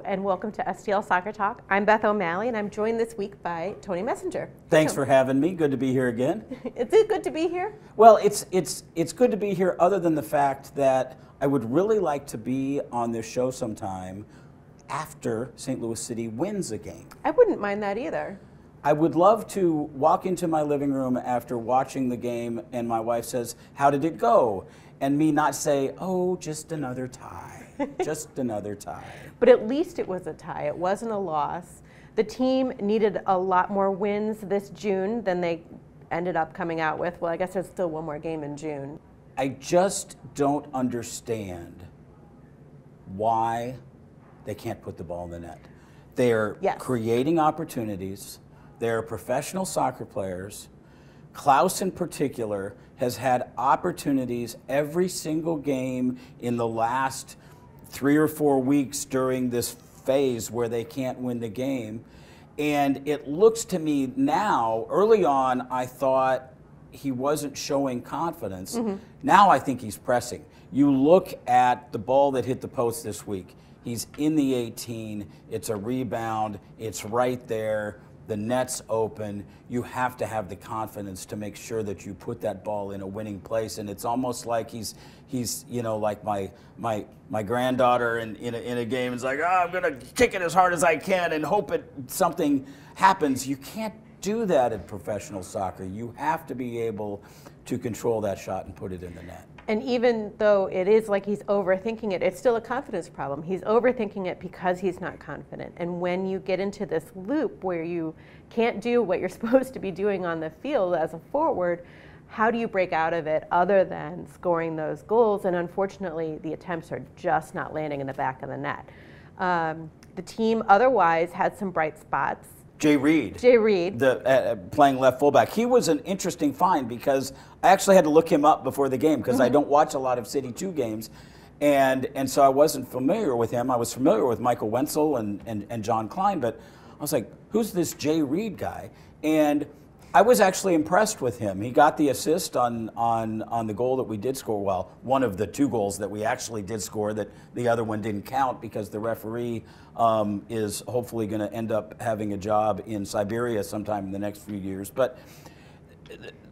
and welcome to STL Soccer Talk. I'm Beth O'Malley, and I'm joined this week by Tony Messenger. Thanks for having me. Good to be here again. Is it good to be here? Well, it's good to be here, other than the fact that I would really like to be on this show sometime after St. Louis City wins a game. I wouldn't mind that either. I would love to walk into my living room after watching the game and my wife says, "How did it go?" And me not say, "Oh, just another tie, just another tie." But at least it was a tie. It wasn't a loss. The team needed a lot more wins this June than they ended up coming out with. Well, I guess there's still one more game in June. I just don't understand why they can't put the ball in the net. They're creating opportunities. They're professional soccer players. Klaus in particular has had opportunities every single game in the last 3 or 4 weeks during this phase where they can't win the game. And it looks to me now, early on, I thought he wasn't showing confidence. Now I think he's pressing. You look at the ball that hit the post this week. He's in the 18. It's a rebound. It's right there. The net's open. You have to have the confidence to make sure that you put that ball in a winning place. And it's almost like he's you know, like my granddaughter in a game is like, "Oh, I'm gonna kick it as hard as I can and hope something happens." You can't do that in professional soccer. You have to be able to control that shot and put it in the net. And even though it is like he's overthinking it, it's still a confidence problem. He's overthinking it because he's not confident. And when you get into this loop where you can't do what you're supposed to be doing on the field as a forward, how do you break out of it other than scoring those goals? And unfortunately, the attempts are just not landing in the back of the net. The team otherwise had some bright spots. Jay Reed, playing left fullback. He was an interesting find because I actually had to look him up before the game because I don't watch a lot of City 2 games, and so I wasn't familiar with him. I was familiar with Michael Wenzel and John Klein, but I was like, "Who's this Jay Reed guy?" And I was actually impressed with him. He got the assist on the goal that we did score. Well, one of the 2 goals that we actually did score, that the other one didn't count because the referee is hopefully going to end up having a job in Siberia sometime in the next few years. But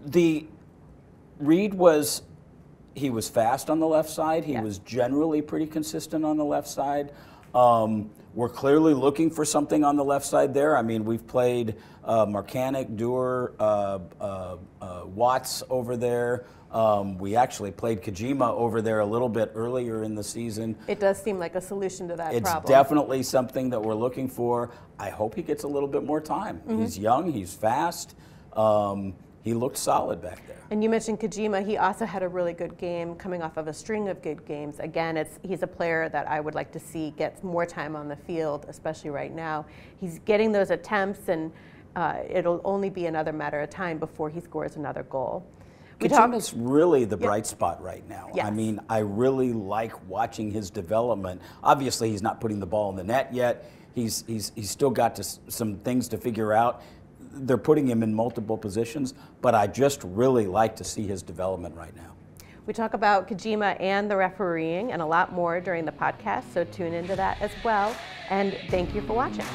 the Reed was fast on the left side. He was generally pretty consistent on the left side. We're clearly looking for something on the left side there. I mean, we've played Marcanic, Dewar, Watts over there. We actually played Kojima over there a little bit earlier in the season. It does seem like a solution to that problem. It's definitely something that we're looking for. I hope he gets a little bit more time. He's young, he's fast. He looked solid back there. And you mentioned Kojima. He also had a really good game coming off of a string of good games. Again, he's a player that I would like to see get more time on the field, especially right now. He's getting those attempts, and it'll only be another matter of time before he scores another goal. Kojima's really the bright spot right now. Yes. I mean, I really like watching his development. Obviously, he's not putting the ball in the net yet. He's still got some things to figure out. They're putting him in multiple positions, but I just really like to see his development right now. We talk about Kojima and the refereeing and a lot more during the podcast, so tune into that as well. And thank you for watching.